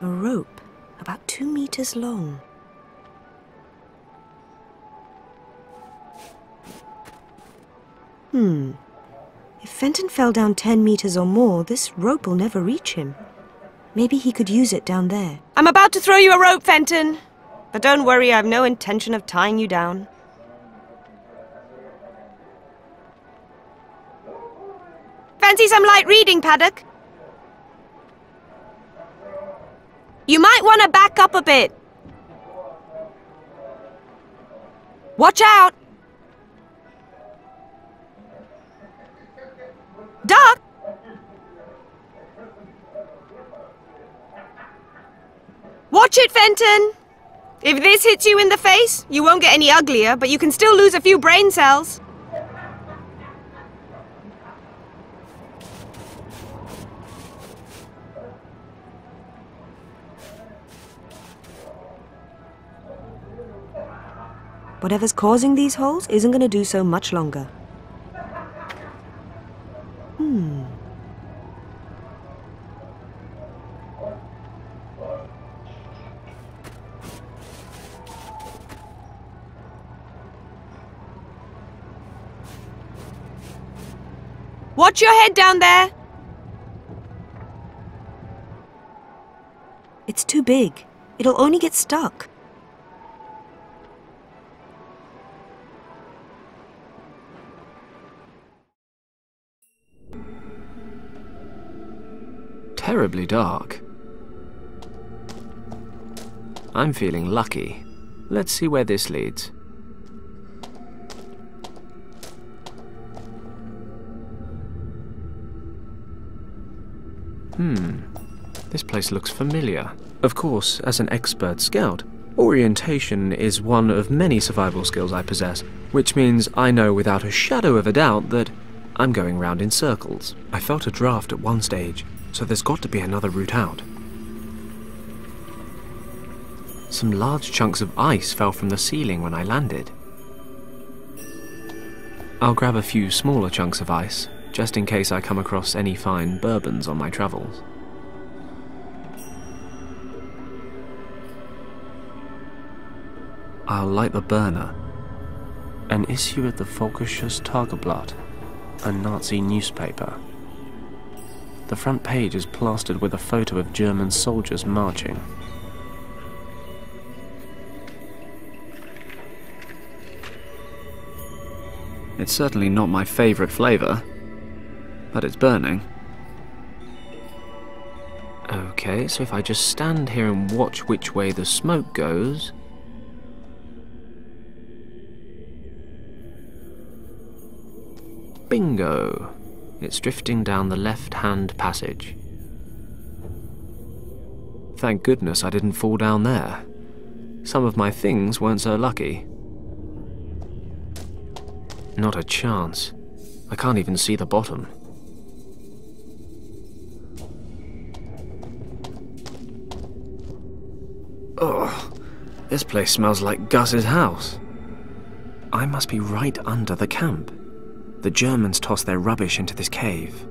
A rope about 2 meters long. If Fenton fell down 10 meters or more, this rope will never reach him. Maybe he could use it down there. I'm about to throw you a rope, Fenton. But don't worry, I have no intention of tying you down. Fancy some light reading, Paddock? You might want to back up a bit. Watch out! Duck! Watch it, Fenton! If this hits you in the face, you won't get any uglier, but you can still lose a few brain cells. Whatever's causing these holes isn't going to do so much longer. Watch your head down there! It's too big. It'll only get stuck. Terribly dark. I'm feeling lucky. Let's see where this leads. This place looks familiar. Of course, as an expert scout, orientation is one of many survival skills I possess, which means I know without a shadow of a doubt that I'm going round in circles. I felt a draft at one stage, so there's got to be another route out. Some large chunks of ice fell from the ceiling when I landed. I'll grab a few smaller chunks of ice, just in case I come across any fine bourbons on my travels. I'll light the burner. An issue of the Völkisches Tageblatt, a Nazi newspaper. The front page is plastered with a photo of German soldiers marching. It's certainly not my favorite flavor, but it's burning. Okay, so if I just stand here and watch which way the smoke goes... Bingo! It's drifting down the left-hand passage. Thank goodness I didn't fall down there. Some of my things weren't so lucky. Not a chance. I can't even see the bottom. Ugh, this place smells like Gus's house. I must be right under the camp. The Germans tossed their rubbish into this cave.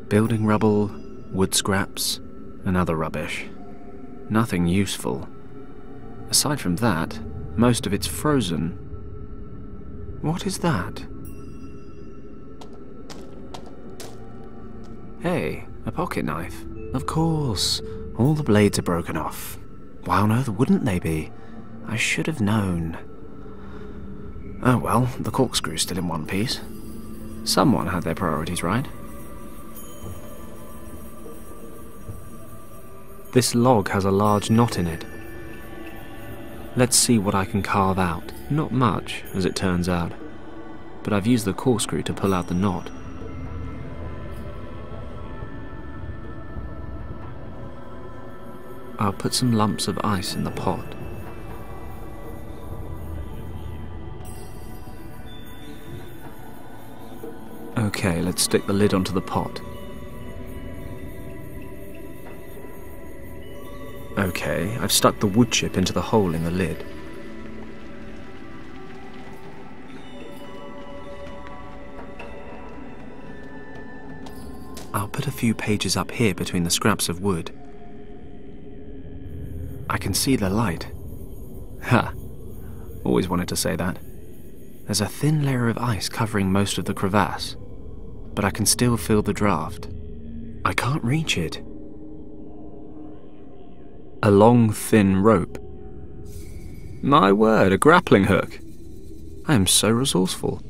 Building rubble, wood scraps, and other rubbish. Nothing useful. Aside from that, most of it's frozen. What is that? Hey, a pocket knife. Of course, all the blades are broken off. Why on earth wouldn't they be? I should have known. Oh well, the corkscrew's still in one piece. Someone had their priorities right. This log has a large knot in it. Let's see what I can carve out. Not much, as it turns out, but I've used the corkscrew to pull out the knot. I'll put some lumps of ice in the pot. Okay, let's stick the lid onto the pot. Okay, I've stuck the wood chip into the hole in the lid. I'll put a few pages up here between the scraps of wood. I can see the light. Ha! Always wanted to say that. There's a thin layer of ice covering most of the crevasse, but I can still feel the draft. I can't reach it. A long, thin rope. My word, a grappling hook. I am so resourceful.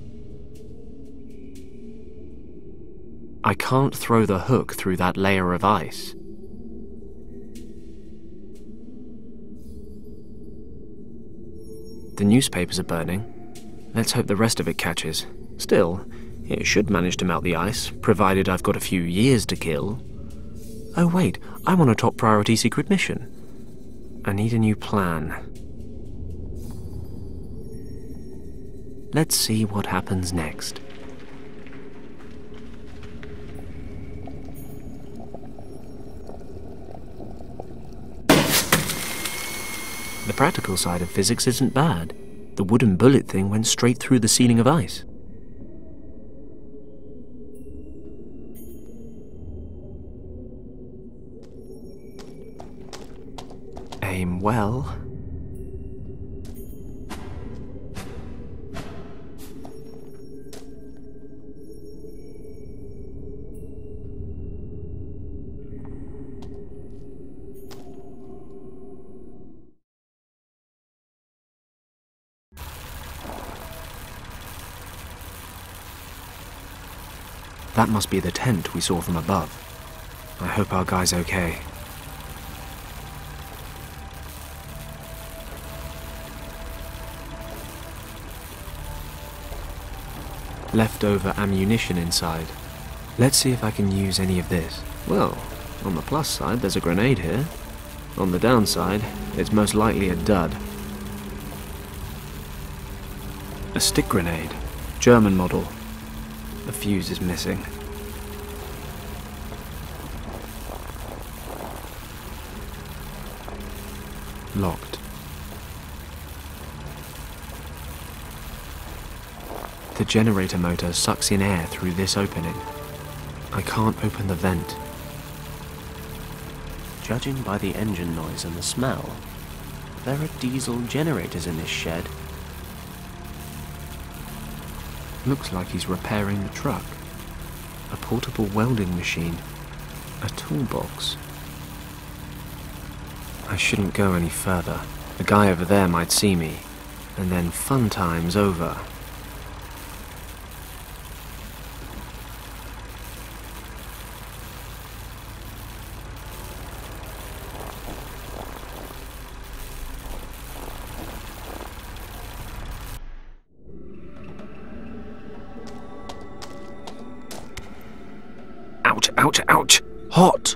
I can't throw the hook through that layer of ice. The newspapers are burning. Let's hope the rest of it catches. Still, it should manage to melt the ice, provided I've got a few years to kill. Oh wait, I'm on a top priority secret mission. I need a new plan. Let's see what happens next. The practical side of physics isn't bad. The wooden bullet thing went straight through the ceiling of ice. Aim well. That must be the tent we saw from above. I hope our guy's okay. Leftover ammunition inside. Let's see if I can use any of this. Well, on the plus side, there's a grenade here. On the downside, it's most likely a dud. A stick grenade. German model. The fuse is missing. Locked. The generator motor sucks in air through this opening. I can't open the vent. Judging by the engine noise and the smell, there are diesel generators in this shed. Looks like he's repairing the truck. A portable welding machine. A toolbox. I shouldn't go any further. The guy over there might see me, and then fun time's over. Ouch, ouch, ouch! Hot!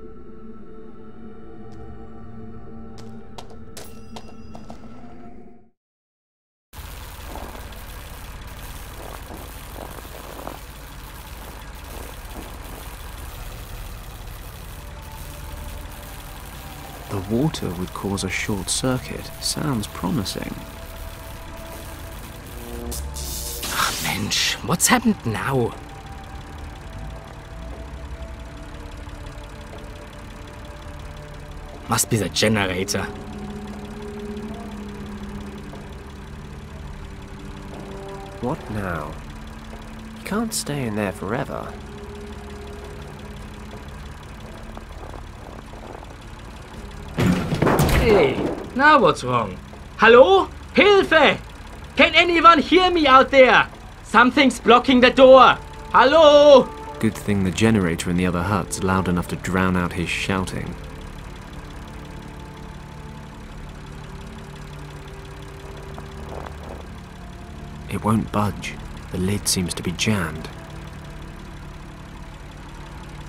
The water would cause a short circuit. Sounds promising. Ah, Mensch, what's happened now? Must be the generator. What now? You can't stay in there forever. Hey, now what's wrong? Hello? Hilfe! Can anyone hear me out there? Something's blocking the door. Hello? Good thing the generator in the other hut's loud enough to drown out his shouting. It won't budge. The lid seems to be jammed.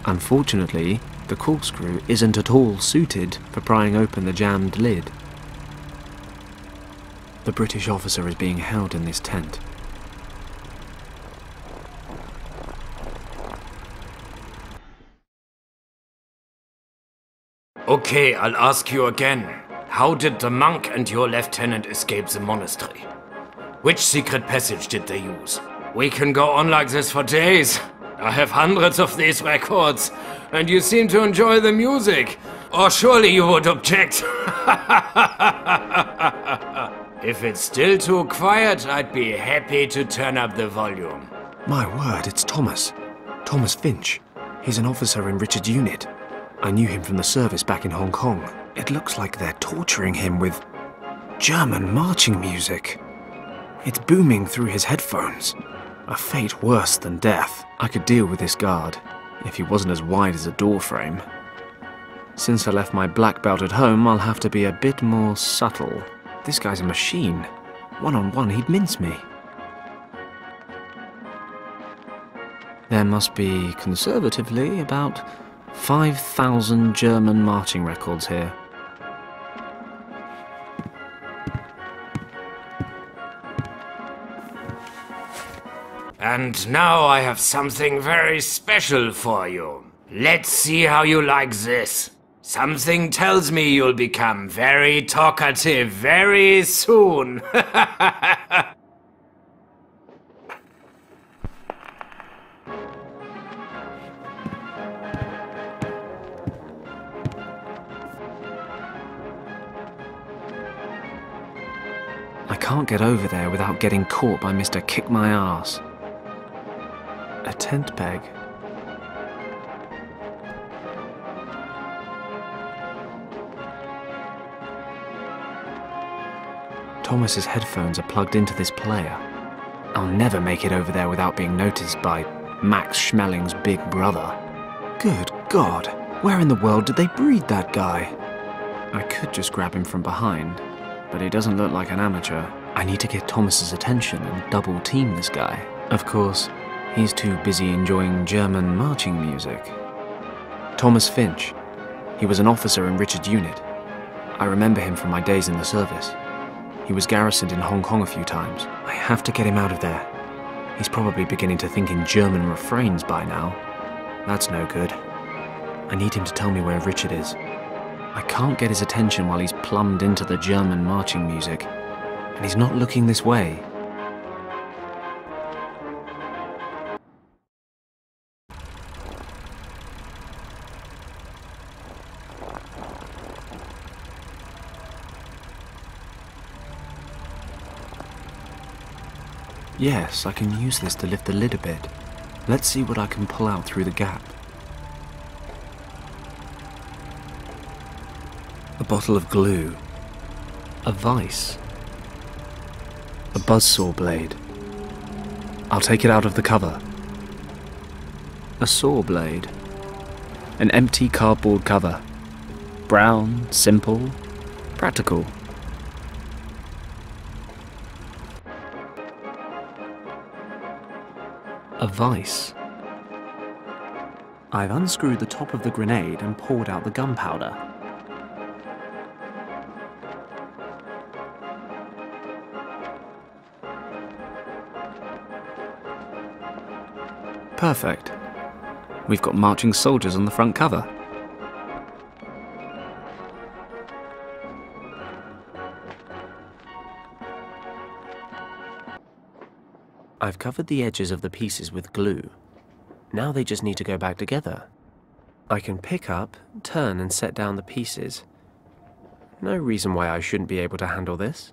Unfortunately, the corkscrew isn't at all suited for prying open the jammed lid. The British officer is being held in this tent. Okay, I'll ask you again. How did the monk and your lieutenant escape the monastery? Which secret passage did they use? We can go on like this for days. I have hundreds of these records, and you seem to enjoy the music. Or surely you would object. If it's still too quiet, I'd be happy to turn up the volume. My word, it's Thomas. Thomas Finch. He's an officer in Richard's unit. I knew him from the service back in Hong Kong. It looks like they're torturing him with German marching music. It's booming through his headphones. A fate worse than death. I could deal with this guard, if he wasn't as wide as a door frame. Since I left my black belt at home, I'll have to be a bit more subtle. This guy's a machine. One-on-one, he'd mince me. There must be, conservatively, about 5,000 German marching records here. And now I have something very special for you. Let's see how you like this. Something tells me you'll become very talkative very soon. I can't get over there without getting caught by Mr. Kick My Ass. A tent peg. Thomas's headphones are plugged into this player. I'll never make it over there without being noticed by Max Schmeling's big brother. Good God, where in the world did they breed that guy? I could just grab him from behind, but he doesn't look like an amateur. I need to get Thomas's attention and double team this guy. Of course, he's too busy enjoying German marching music. Thomas Finch. He was an officer in Richard's unit. I remember him from my days in the service. He was garrisoned in Hong Kong a few times. I have to get him out of there. He's probably beginning to think in German refrains by now. That's no good. I need him to tell me where Richard is. I can't get his attention while he's plumbed into the German marching music. And he's not looking this way. Yes, I can use this to lift the lid a bit. Let's see what I can pull out through the gap. A bottle of glue. A vice. A buzzsaw blade. I'll take it out of the cover. A saw blade. An empty cardboard cover. Brown, simple, practical. A vice. I've unscrewed the top of the grenade and poured out the gunpowder. Perfect. We've got marching soldiers on the front cover. I've covered the edges of the pieces with glue. Now they just need to go back together. I can pick up, turn and set down the pieces. No reason why I shouldn't be able to handle this.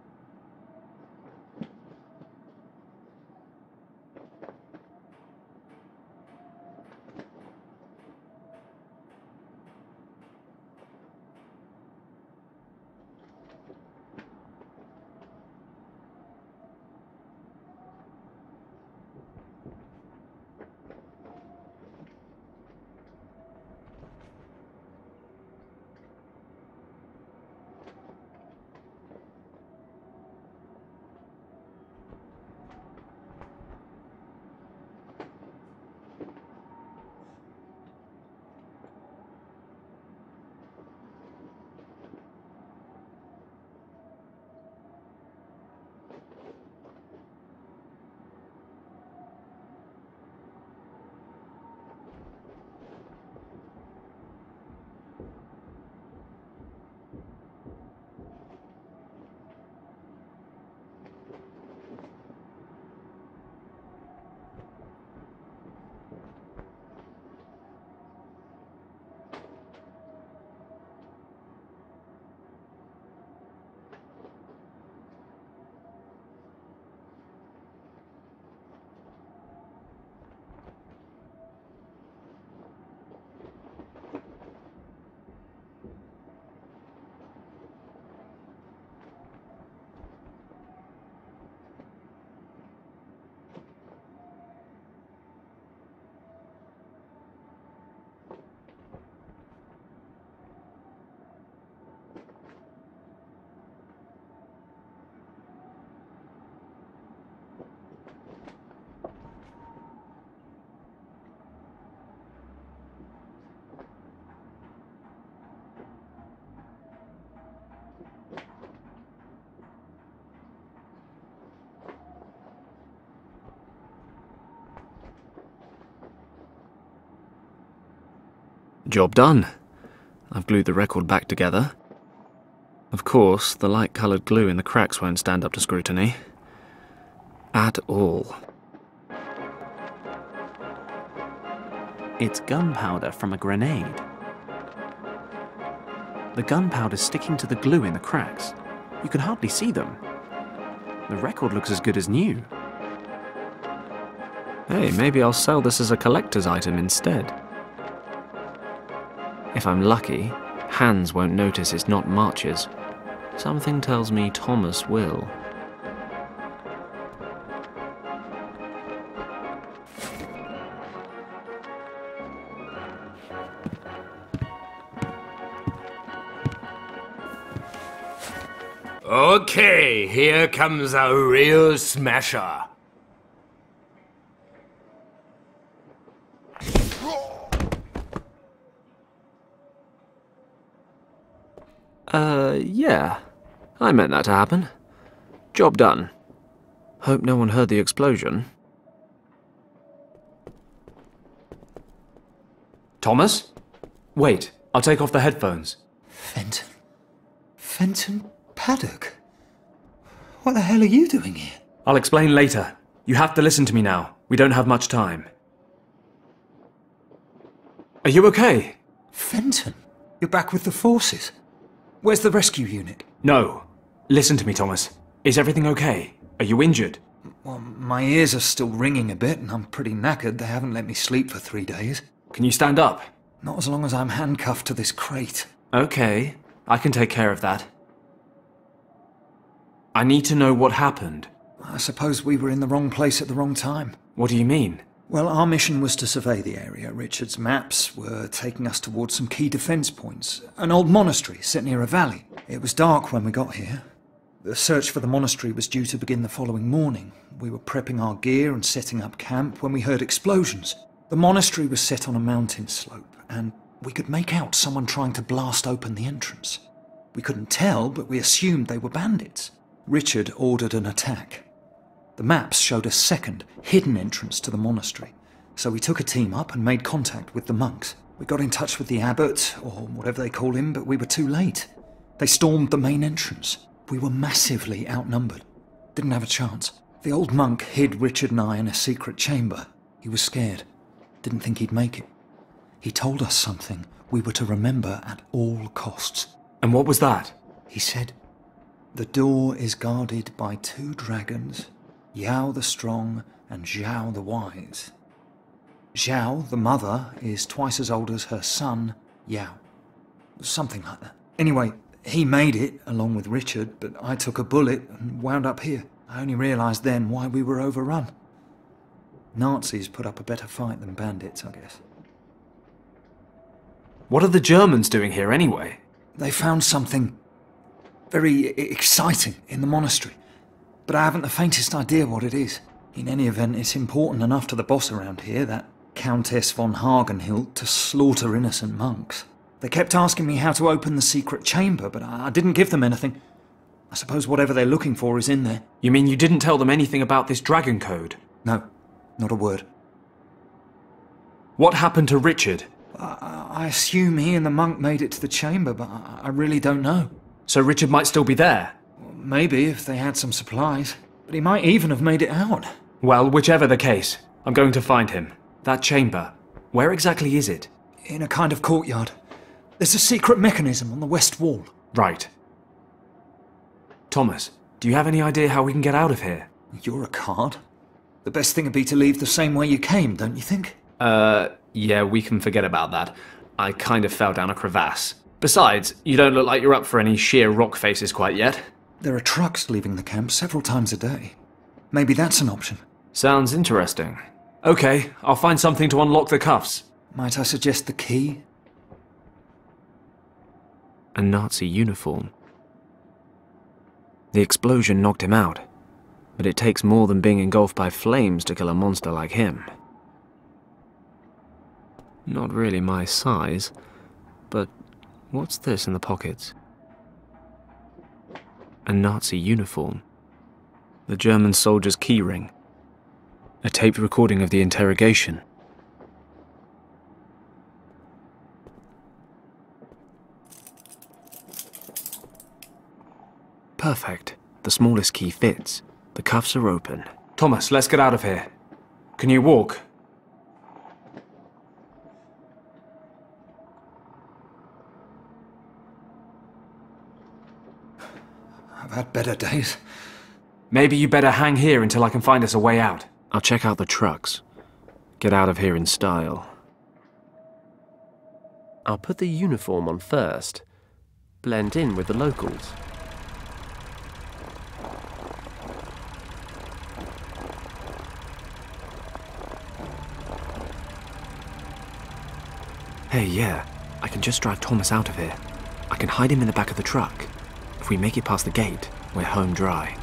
Job done. I've glued the record back together. Of course, the light-coloured glue in the cracks won't stand up to scrutiny. At all. It's gunpowder from a grenade. The gunpowder's sticking to the glue in the cracks. You can hardly see them. The record looks as good as new. Hey, maybe I'll sell this as a collector's item instead. If I'm lucky, Hans won't notice it's not March's. Something tells me Thomas will. Okay, here comes a real smasher. Yeah. I meant that to happen. Job done. Hope no one heard the explosion. Thomas? Wait, I'll take off the headphones. Fэнton Paddock? What the hell are you doing here? I'll explain later. You have to listen to me now. We don't have much time. Are you okay? Fэнton? You're back with the forces? Where's the rescue unit? No. Listen to me, Thomas. Is everything okay? Are you injured? Well, my ears are still ringing a bit and I'm pretty knackered. They haven't let me sleep for 3 days. Can you stand up? Not as long as I'm handcuffed to this crate. Okay. I can take care of that. I need to know what happened. I suppose we were in the wrong place at the wrong time. What do you mean? Well, our mission was to survey the area. Richard's maps were taking us towards some key defence points. An old monastery set near a valley. It was dark when we got here. The search for the monastery was due to begin the following morning. We were prepping our gear and setting up camp when we heard explosions. The monastery was set on a mountain slope, and we could make out someone trying to blast open the entrance. We couldn't tell, but we assumed they were bandits. Richard ordered an attack. The maps showed a second, hidden entrance to the monastery, so we took a team up and made contact with the monks. We got in touch with the abbot, or whatever they call him, but we were too late. They stormed the main entrance. We were massively outnumbered. Didn't have a chance. The old monk hid Richard and I in a secret chamber. He was scared. Didn't think he'd make it. He told us something we were to remember at all costs. And what was that? He said, "The door is guarded by 2 dragons, Yao the Strong and Zhao the Wise. Zhao, the mother, is twice as old as her son, Yao." Something like that. Anyway, he made it, along with Richard, but I took a bullet and wound up here. I only realised then why we were overrun. Nazis put up a better fight than bandits, I guess. What are the Germans doing here anyway? They found something very exciting in the monastery, but I haven't the faintest idea what it is. In any event, it's important enough to the boss around here, that Countess von Hagenhilt, to slaughter innocent monks. They kept asking me how to open the secret chamber, but I didn't give them anything. I suppose whatever they're looking for is in there. You mean you didn't tell them anything about this dragon code? No, not a word. What happened to Richard? I assume he and the monk made it to the chamber, but I really don't know. So Richard might still be there? Maybe, if they had some supplies. But he might even have made it out. Well, whichever the case, I'm going to find him. That chamber, where exactly is it? In a kind of courtyard. There's a secret mechanism on the west wall. Right. Thomas, do you have any idea how we can get out of here? You're a card. The best thing would be to leave the same way you came, don't you think? Yeah, we can forget about that. I kind of fell down a crevasse. Besides, you don't look like you're up for any sheer rock faces quite yet. There are trucks leaving the camp several times a day. Maybe that's an option. Sounds interesting. Okay, I'll find something to unlock the cuffs. Might I suggest the key? A Nazi uniform. The explosion knocked him out, but it takes more than being engulfed by flames to kill a monster like him. Not really my size, but what's this in the pockets? A Nazi uniform. The German soldier's keyring. A taped recording of the interrogation. Perfect. The smallest key fits. The cuffs are open. Thomas, let's get out of here. Can you walk? I've had better days. Maybe you better hang here until I can find us a way out. I'll check out the trucks. Get out of here in style. I'll put the uniform on first. Blend in with the locals. Hey, yeah. I can just drive Thomas out of here. I can hide him in the back of the truck. If we make it past the gate, we're home dry.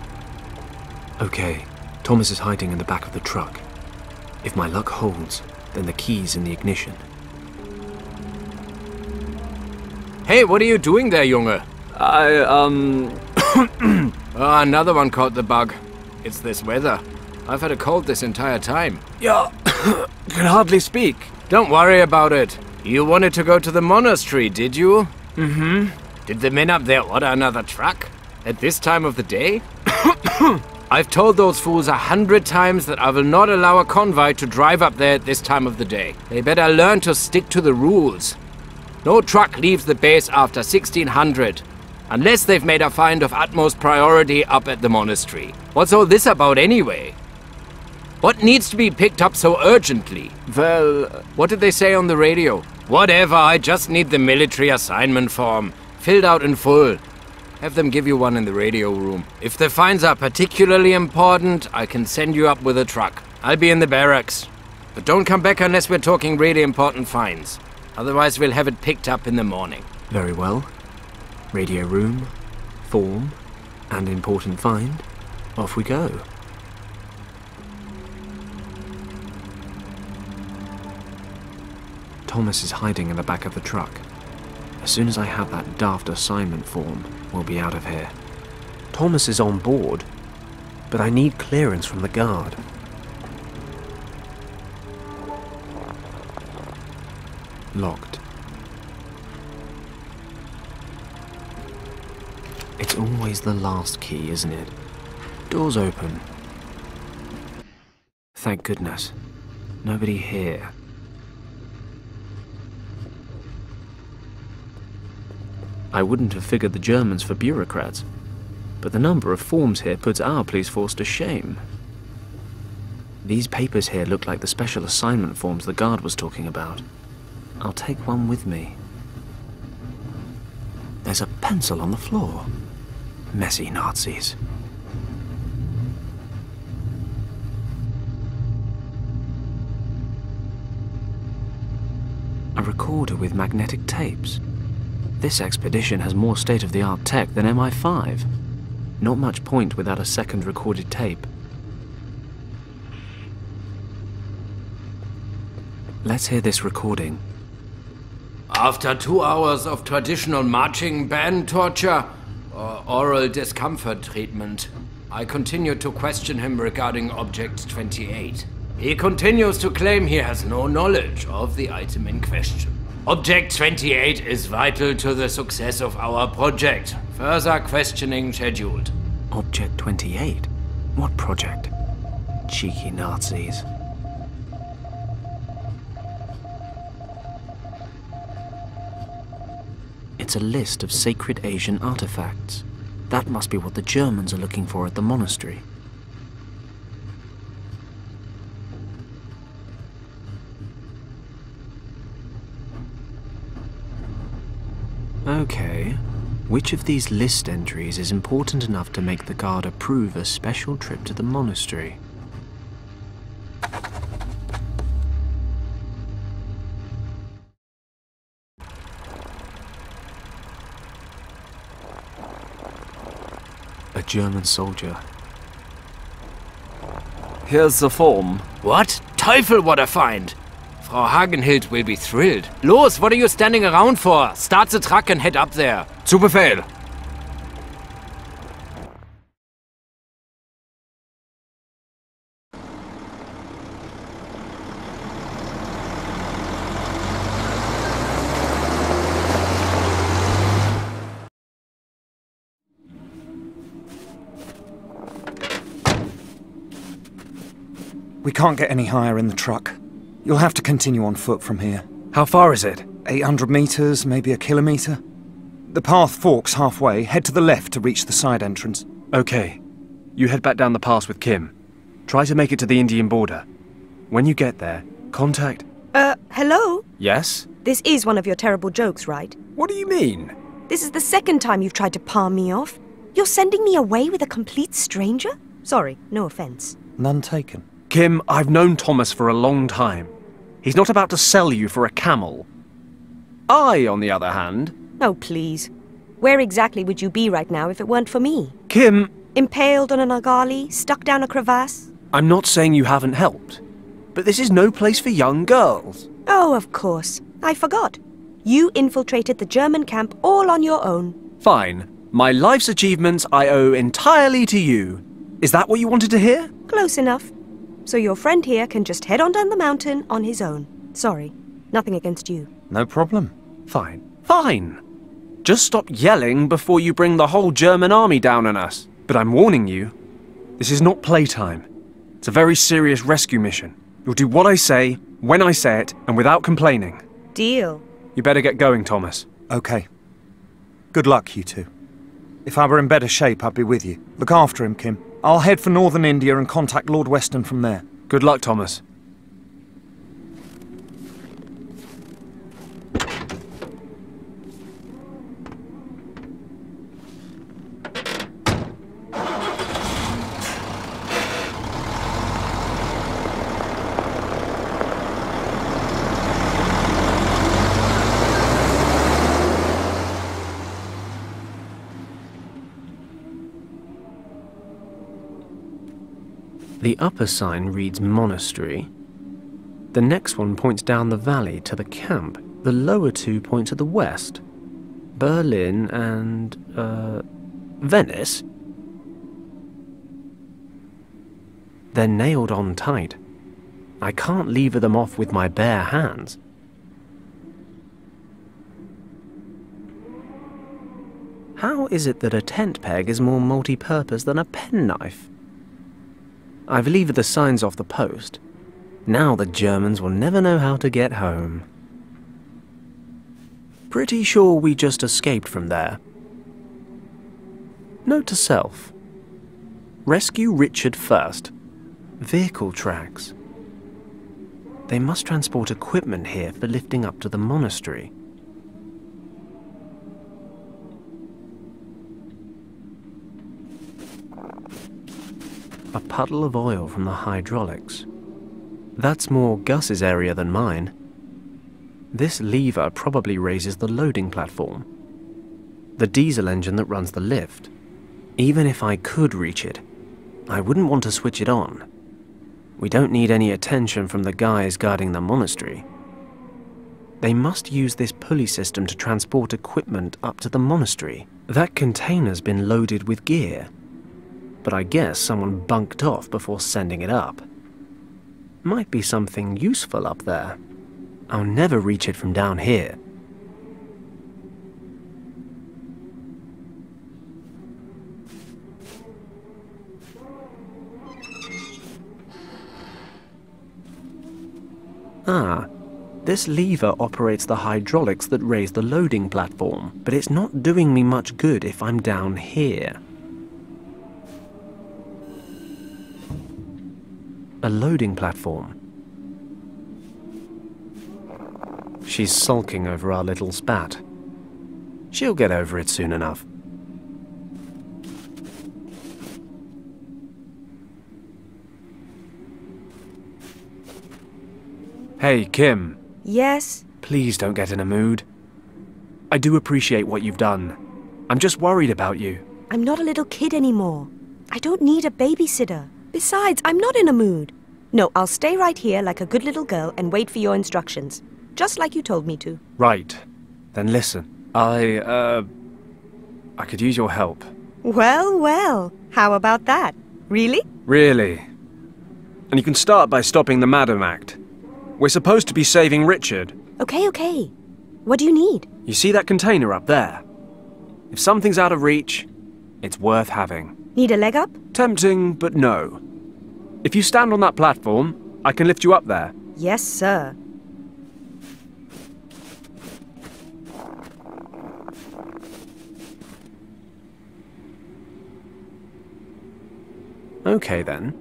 Okay, Thomas is hiding in the back of the truck. If my luck holds, then the key's in the ignition. Hey, what are you doing there, Junge? Oh, another one caught the bug. It's this weather. I've had a cold this entire time. Yeah, can hardly speak. Don't worry about it. You wanted to go to the monastery, did you? Mm-hmm. Did the men up there order another truck? At this time of the day? I've told those fools 100 times that I will not allow a convoy to drive up there at this time of the day. They better learn to stick to the rules. No truck leaves the base after 1600, unless they've made a find of utmost priority up at the monastery. What's all this about anyway? What needs to be picked up so urgently? Well, what did they say on the radio? Whatever, I just need the military assignment form, filled out in full. Have them give you one in the radio room. If the finds are particularly important, I can send you up with a truck. I'll be in the barracks. But don't come back unless we're talking really important finds. Otherwise we'll have it picked up in the morning. Very well. Radio room, form, and important find. Off we go. Thomas is hiding in the back of the truck. As soon as I have that daft assignment form, we'll be out of here. Thomas is on board, but I need clearance from the guard. Locked. It's always the last key, isn't it? Doors open. Thank goodness. Nobody here. I wouldn't have figured the Germans for bureaucrats, but the number of forms here puts our police force to shame. These papers here look like the special assignment forms the guard was talking about. I'll take one with me. There's a pencil on the floor. Messy Nazis. A recorder with magnetic tapes. This expedition has more state-of-the-art tech than MI5. Not much point without a second recorded tape. Let's hear this recording. After 2 hours of traditional marching band torture or oral discomfort treatment, I continue to question him regarding Object 28. He continues to claim he has no knowledge of the item in question. Object 28 is vital to the success of our project. Further questioning scheduled. Object 28? What project? Cheeky Nazis. It's a list of sacred Asian artifacts. That must be what the Germans are looking for at the monastery. Okay, which of these list entries is important enough to make the guard approve a special trip to the monastery? A German soldier. Here's the form. What? Teufel, what a find! Frau Hagenhild will be thrilled. Los, what are you standing around for? Start the truck and head up there. Zu Befehl. We can't get any higher in the truck. You'll have to continue on foot from here. How far is it? 800 meters, maybe a kilometer. The path forks halfway. Head to the left to reach the side entrance. Okay. You head back down the pass with Kim. Try to make it to the Indian border. When you get there, contact... Hello? Yes? This is one of your terrible jokes, right? What do you mean? This is the second time you've tried to palm me off. You're sending me away with a complete stranger? Sorry, no offense. None taken. Kim, I've known Thomas for a long time. He's not about to sell you for a camel. I, on the other hand... Oh, please. Where exactly would you be right now if it weren't for me? Kim... Impaled on an agali, stuck down a crevasse? I'm not saying you haven't helped, but this is no place for young girls. Oh, of course. I forgot. You infiltrated the German camp all on your own. Fine. My life's achievements I owe entirely to you. Is that what you wanted to hear? Close enough. So your friend here can just head on down the mountain on his own. Sorry, nothing against you. No problem. Fine. Fine. Just stop yelling before you bring the whole German army down on us. But I'm warning you, this is not playtime. It's a very serious rescue mission. You'll do what I say, when I say it, and without complaining. Deal. You better get going, Thomas. Okay. Good luck, you two. If I were in better shape, I'd be with you. Look after him, Kim. I'll head for northern India and contact Lord Weston from there. Good luck, Thomas. The upper sign reads monastery. The next one points down the valley to the camp. The lower two point to the west. Berlin and, Venice? They're nailed on tight. I can't lever them off with my bare hands. How is it that a tent peg is more multi-purpose than a penknife? I've levered the signs off the post. Now the Germans will never know how to get home. Pretty sure we just escaped from there. Note to self. Rescue Richard first. Vehicle tracks. They must transport equipment here for lifting up to the monastery. A puddle of oil from the hydraulics. That's more Gus's area than mine. This lever probably raises the loading platform. The diesel engine that runs the lift. Even if I could reach it, I wouldn't want to switch it on. We don't need any attention from the guys guarding the monastery. They must use this pulley system to transport equipment up to the monastery. That container's been loaded with gear. But I guess someone bunked off before sending it up. Might be something useful up there. I'll never reach it from down here. Ah, this lever operates the hydraulics that raise the loading platform, but it's not doing me much good if I'm down here. A loading platform. She's sulking over our little spat. She'll get over it soon enough. Hey, Kim. Yes? Please don't get in a mood. I do appreciate what you've done. I'm just worried about you. I'm not a little kid anymore. I don't need a babysitter. Besides, I'm not in a mood. No, I'll stay right here like a good little girl and wait for your instructions. Just like you told me to. Right. Then listen. I could use your help. Well, well. How about that? Really? Really. And you can start by stopping the Madam Act. We're supposed to be saving Richard. Okay, okay. What do you need? You see that container up there? If something's out of reach, it's worth having. Need a leg up? Tempting, but no. If you stand on that platform, I can lift you up there. Yes, sir. Okay then.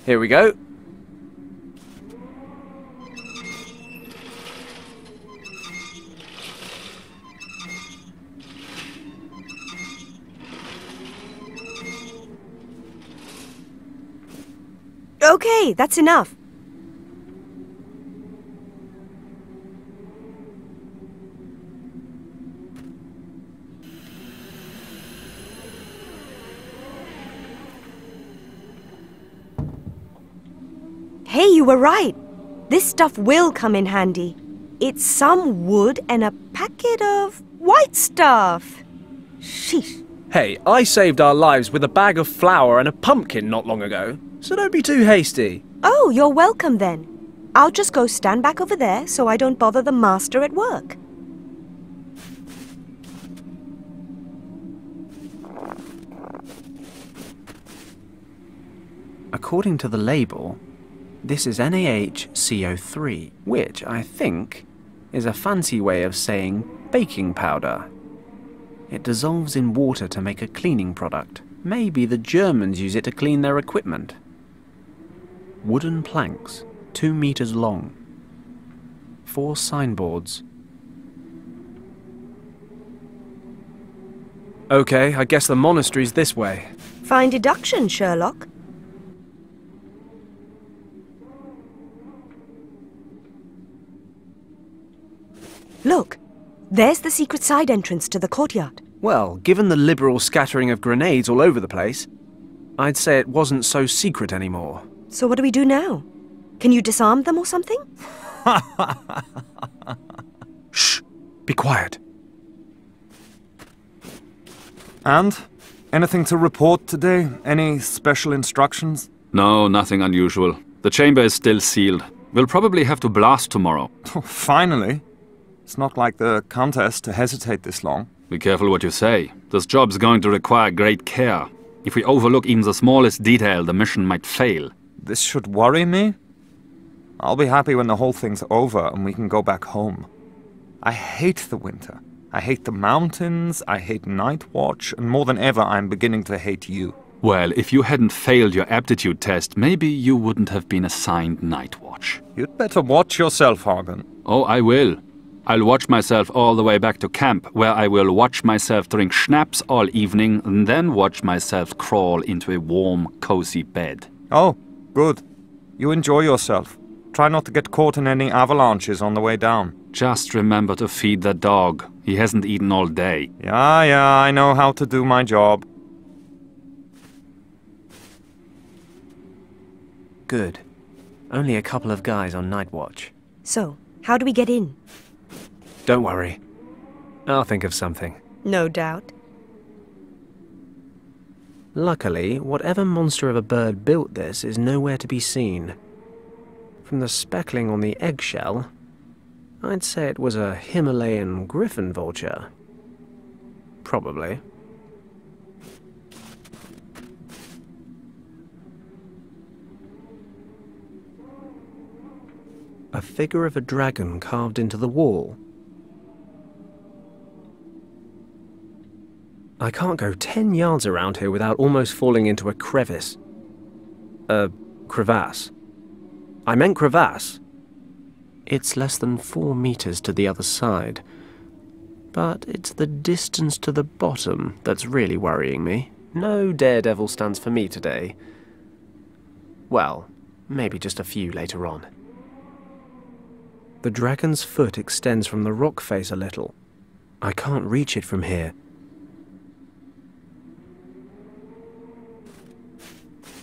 Here we go. Okay, that's enough. Hey, you were right. This stuff will come in handy. It's some wood and a packet of white stuff. Sheesh. Hey, I saved our lives with a bag of flour and a pumpkin not long ago, so don't be too hasty. Oh, you're welcome then. I'll just go stand back over there so I don't bother the master at work. According to the label, this is NaHCO3, which I think is a fancy way of saying baking powder. It dissolves in water to make a cleaning product. Maybe the Germans use it to clean their equipment. Wooden planks, 2 meters long. 4 signboards. Okay, I guess the monastery's this way. Fine deduction, Sherlock. Look, there's the secret side entrance to the courtyard. Well, given the liberal scattering of grenades all over the place, I'd say it wasn't so secret anymore. So what do we do now? Can you disarm them or something? Shh! Be quiet. And? Anything to report today? Any special instructions? No, nothing unusual. The chamber is still sealed. We'll probably have to blast tomorrow. Oh, finally. It's not like the contest to hesitate this long. Be careful what you say. This job's going to require great care. If we overlook even the smallest detail, the mission might fail. This should worry me? I'll be happy when the whole thing's over and we can go back home. I hate the winter. I hate the mountains, I hate night watch, and more than ever I'm beginning to hate you. Well, if you hadn't failed your aptitude test, maybe you wouldn't have been assigned night watch. You'd better watch yourself, Hagen. Oh, I will. I'll watch myself all the way back to camp, where I will watch myself drink schnapps all evening, and then watch myself crawl into a warm, cozy bed. Oh, good. You enjoy yourself. Try not to get caught in any avalanches on the way down. Just remember to feed the dog. He hasn't eaten all day. Yeah, I know how to do my job. Good. Only a couple of guys on night watch. So, how do we get in? Don't worry. I'll think of something. No doubt. Luckily, whatever monster of a bird built this is nowhere to be seen. From the speckling on the eggshell, I'd say it was a Himalayan griffin vulture. Probably. A figure of a dragon carved into the wall. I can't go 10 yards around here without almost falling into a crevice. Crevasse. I meant crevasse. It's less than 4 meters to the other side. But it's the distance to the bottom that's really worrying me. No daredevil stands for me today. Well, maybe just a few later on. The dragon's foot extends from the rock face a little. I can't reach it from here.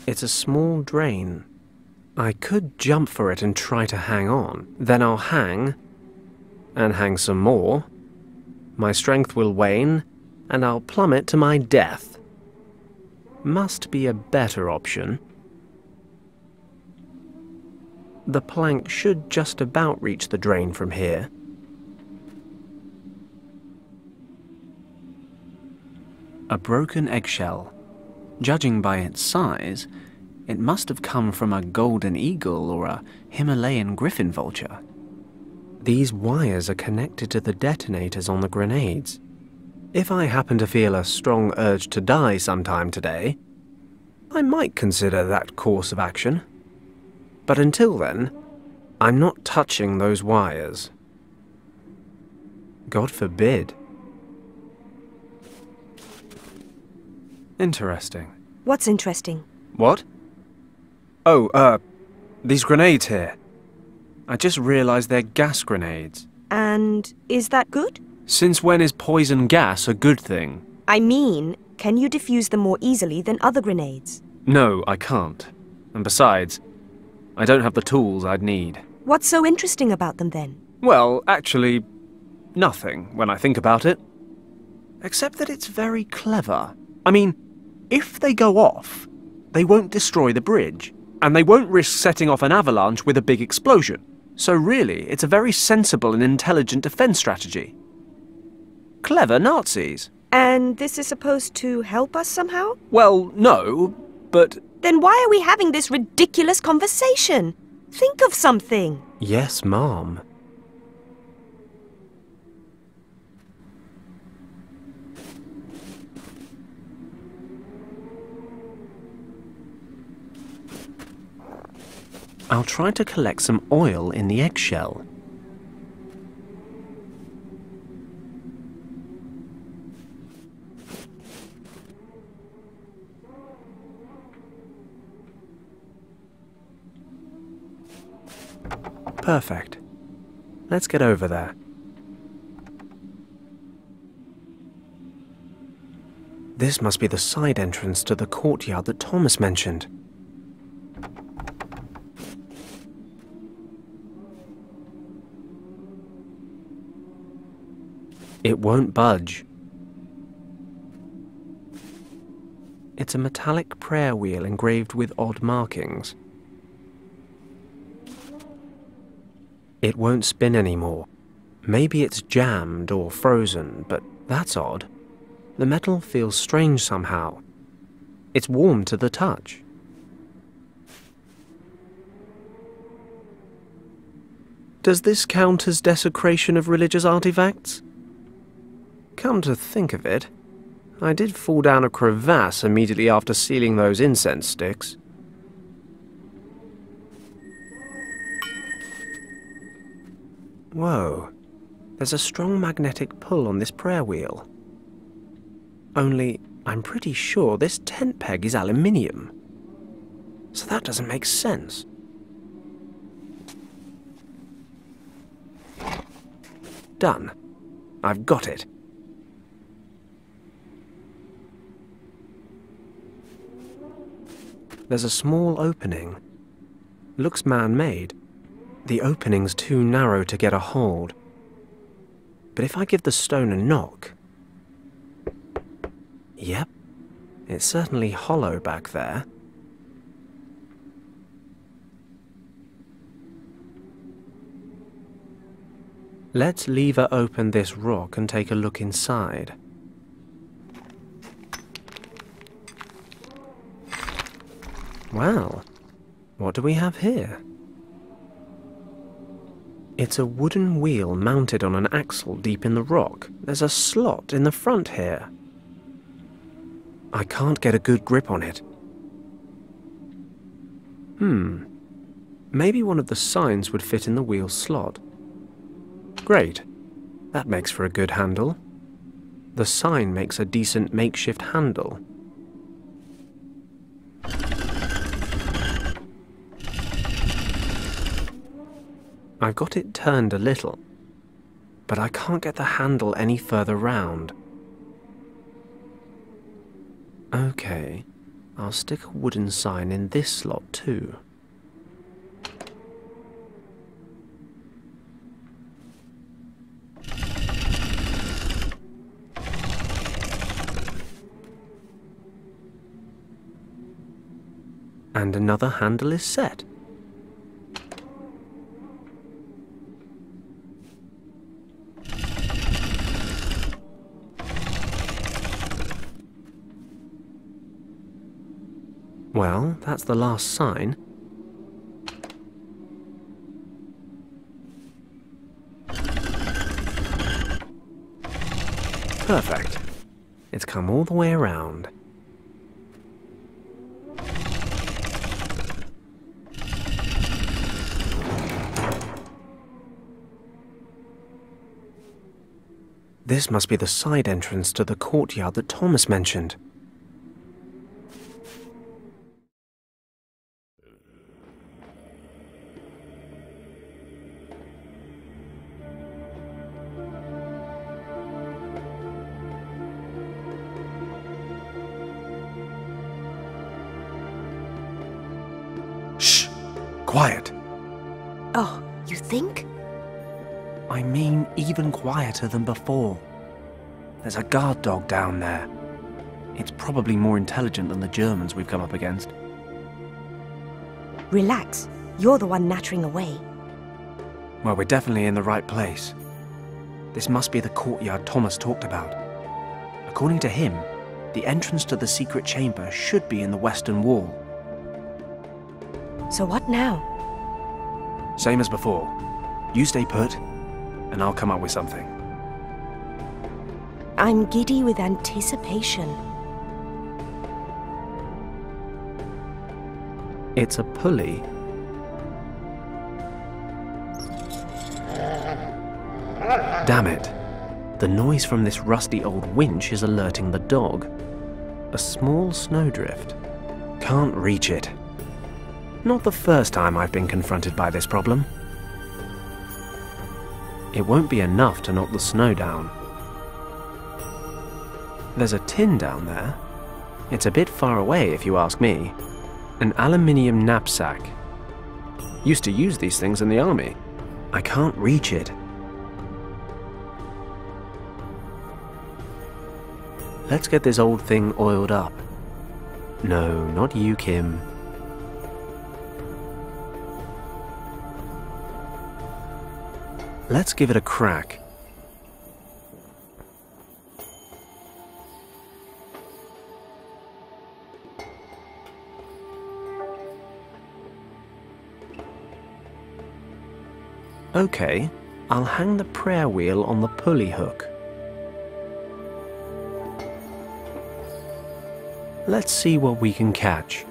It's a small drain. I could jump for it and try to hang on. Then I'll hang, and hang some more. My strength will wane, and I'll plummet to my death. Must be a better option. The plank should just about reach the drain from here. A broken eggshell. Judging by its size, it must have come from a golden eagle or a Himalayan griffin vulture. These wires are connected to the detonators on the grenades. If I happen to feel a strong urge to die sometime today, I might consider that course of action. But until then, I'm not touching those wires. God forbid. Interesting. What's interesting? What? Oh, these grenades here. I just realized they're gas grenades. And is that good? Since when is poison gas a good thing? I mean, can you defuse them more easily than other grenades? No, I can't. And besides, I don't have the tools I'd need. What's so interesting about them then? Well, actually, nothing when I think about it. Except that it's very clever. I mean, if they go off, they won't destroy the bridge, and they won't risk setting off an avalanche with a big explosion. So really, it's a very sensible and intelligent defense strategy. Clever Nazis. And this is supposed to help us somehow? Well, no, but... Then why are we having this ridiculous conversation? Think of something. Yes, Mom. I'll try to collect some oil in the eggshell. Perfect. Let's get over there. This must be the side entrance to the courtyard that Thomas mentioned. It won't budge. It's a metallic prayer wheel engraved with odd markings. It won't spin anymore. Maybe it's jammed or frozen, but that's odd. The metal feels strange somehow. It's warm to the touch. Does this count as desecration of religious artifacts? Come to think of it, I did fall down a crevasse immediately after sealing those incense sticks. Whoa, there's a strong magnetic pull on this prayer wheel. Only, I'm pretty sure this tent peg is aluminium. So that doesn't make sense. Done. I've got it. There's a small opening. Looks man-made. The opening's too narrow to get a hold. But if I give the stone a knock... Yep, it's certainly hollow back there. Let's lever open this rock and take a look inside. Well, what do we have here? It's a wooden wheel mounted on an axle deep in the rock. There's a slot in the front here. I can't get a good grip on it. Maybe one of the signs would fit in the wheel slot. Great. That makes for a good handle. The sign makes a decent makeshift handle. I've got it turned a little, but I can't get the handle any further round. Okay, I'll stick a wooden sign in this slot too. And another handle is set. Well, that's the last sign. Perfect. It's come all the way around. This must be the side entrance to the courtyard that Thomas mentioned. Shh! Quiet! Oh, you think? I mean, even quieter than before. There's a guard dog down there. It's probably more intelligent than the Germans we've come up against. Relax. You're the one nattering away. Well, we're definitely in the right place. This must be the courtyard Thomas talked about. According to him, the entrance to the secret chamber should be in the western wall. So what now? Same as before. You stay put, and I'll come up with something. I'm giddy with anticipation. It's a pulley. Damn it. The noise from this rusty old winch is alerting the dog. A small snowdrift. Can't reach it. Not the first time I've been confronted by this problem. It won't be enough to knock the snow down. There's a tin down there. It's a bit far away if you ask me. An aluminium knapsack. Used to use these things in the army. I can't reach it. Let's get this old thing oiled up. No, not you, Kim. Let's give it a crack. Okay, I'll hang the prayer wheel on the pulley hook. Let's see what we can catch.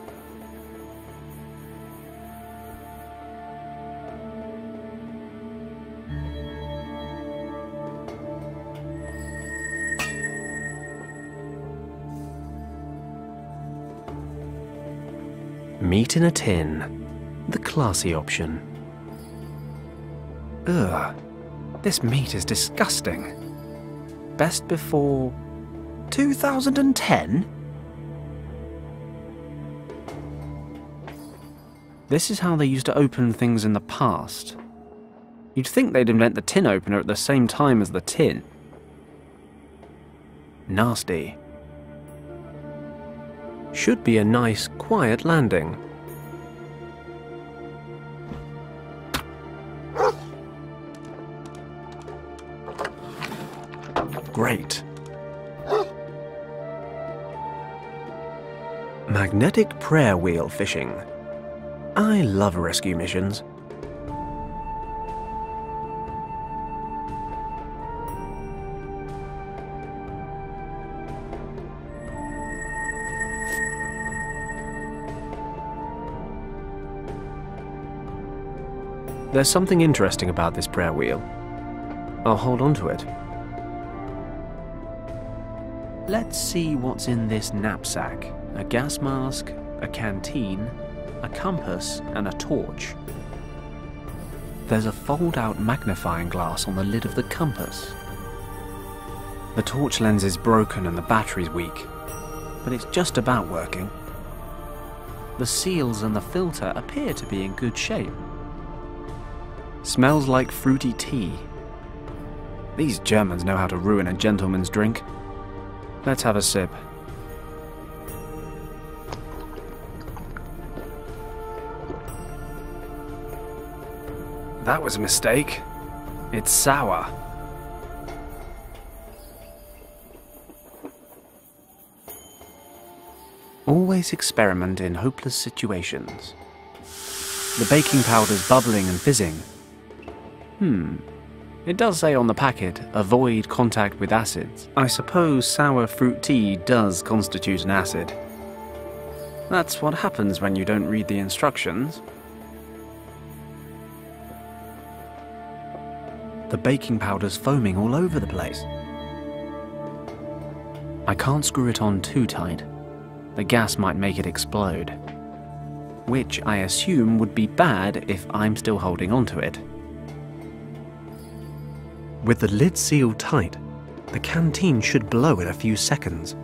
Meat in a tin, the classy option. Ugh, this meat is disgusting. Best before 2010? This is how they used to open things in the past. You'd think they'd invent the tin opener at the same time as the tin. Nasty. Should be a nice, quiet landing. Great. Magnetic prayer wheel fishing. I love rescue missions. There's something interesting about this prayer wheel. I'll hold on to it. Let's see what's in this knapsack. A gas mask, a canteen, a compass, and a torch. There's a fold-out magnifying glass on the lid of the compass. The torch lens is broken and the battery's weak, but it's just about working. The seals and the filter appear to be in good shape. Smells like fruity tea. These Germans know how to ruin a gentleman's drink. Let's have a sip. That was a mistake. It's sour. Always experiment in hopeless situations. The baking powder's bubbling and fizzing. It does say on the packet, avoid contact with acids. I suppose sour fruit tea does constitute an acid. That's what happens when you don't read the instructions. The baking powder's foaming all over the place. I can't screw it on too tight. The gas might make it explode. Which I assume would be bad if I'm still holding onto it. With the lid sealed tight, the canteen should blow in a few seconds.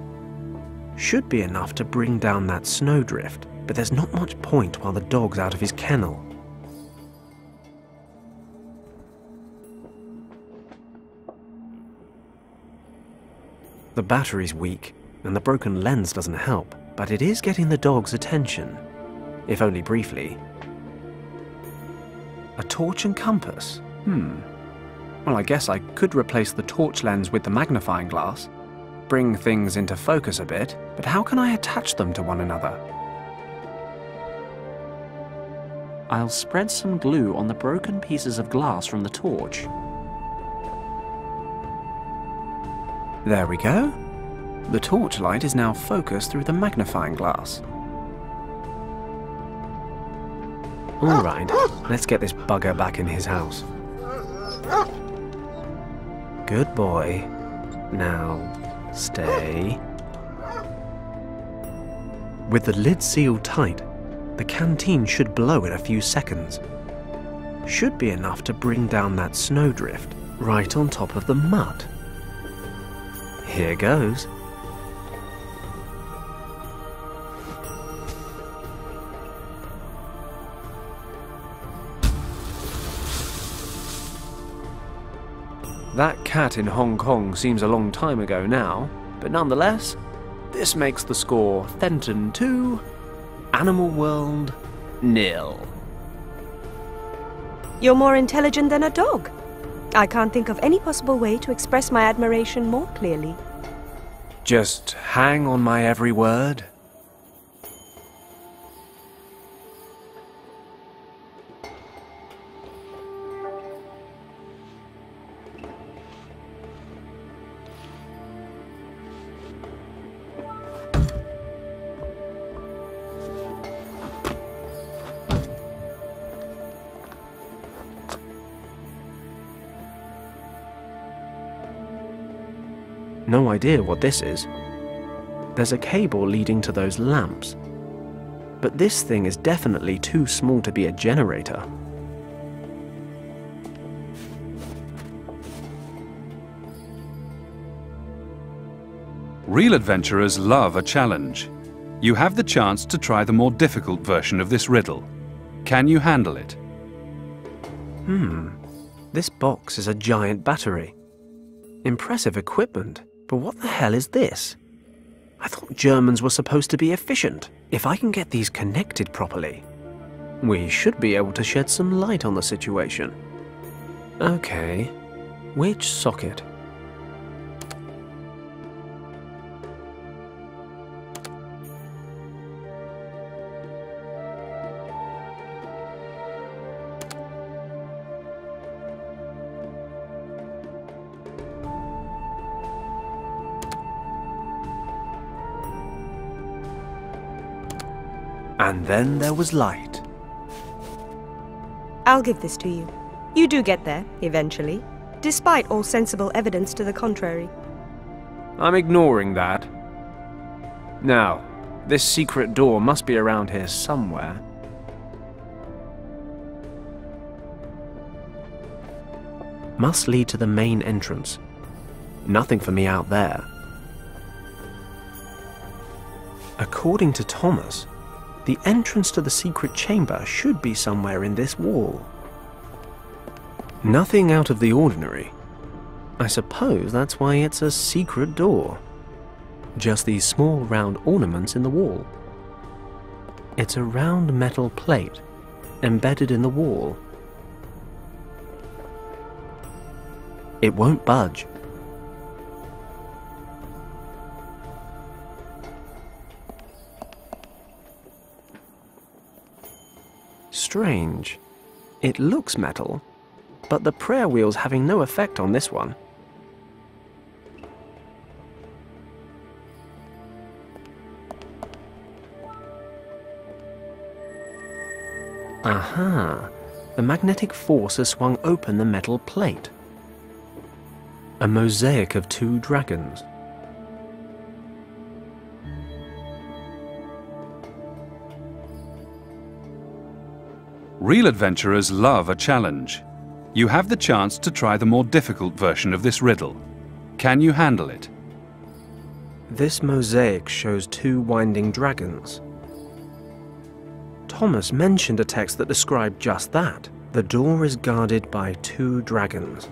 Should be enough to bring down that snowdrift, but there's not much point while the dog's out of his kennel. The battery's weak, and the broken lens doesn't help, but it is getting the dog's attention, if only briefly. A torch and compass? Well, I guess I could replace the torch lens with the magnifying glass, bring things into focus a bit, but how can I attach them to one another? I'll spread some glue on the broken pieces of glass from the torch. There we go. The torchlight is now focused through the magnifying glass. Alright, let's get this bugger back in his house. Good boy. Now, stay. With the lid sealed tight, the canteen should blow in a few seconds. Should be enough to bring down that snowdrift right on top of the mud. Here goes. That cat in Hong Kong seems a long time ago now, but nonetheless, this makes the score Fenton 2, Animal World 0. You're more intelligent than a dog. I can't think of any possible way to express my admiration more clearly. Just hang on my every word. No idea what this is. There's a cable leading to those lamps. But this thing is definitely too small to be a generator. Real adventurers love a challenge. You have the chance to try the more difficult version of this riddle. Can you handle it? This box is a giant battery. Impressive equipment, but what the hell is this? I thought Germans were supposed to be efficient. If I can get these connected properly, we should be able to shed some light on the situation. Okay, which socket? And then there was light. I'll give this to you. You do get there, eventually, despite all sensible evidence to the contrary. I'm ignoring that. Now, this secret door must be around here somewhere. Must lead to the main entrance. Nothing for me out there. According to Thomas, the entrance to the secret chamber should be somewhere in this wall. Nothing out of the ordinary. I suppose that's why it's a secret door. Just these small round ornaments in the wall. It's a round metal plate embedded in the wall. It won't budge. strange. It looks metal, but the prayer wheel's having no effect on this one. Aha! The magnetic force has swung open the metal plate. A mosaic of 2 dragons. Real adventurers love a challenge. You have the chance to try the more difficult version of this riddle. Can you handle it? This mosaic shows 2 winding dragons. Thomas mentioned a text that described just that. The door is guarded by 2 dragons.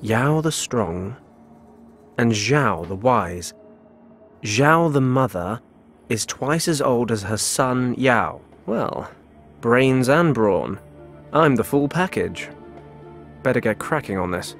Yao the strong and Zhao the wise. Zhao the mother is twice as old as her son Yao. Well, brains and brawn. I'm the full package. Better get cracking on this.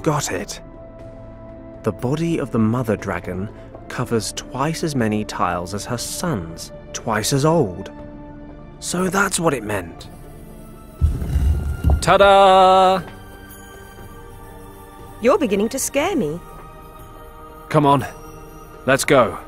Got it. The body of the mother dragon covers twice as many tiles as her sons, twice as old. So that's what it meant. Ta-da! You're beginning to scare me. Come on, let's go.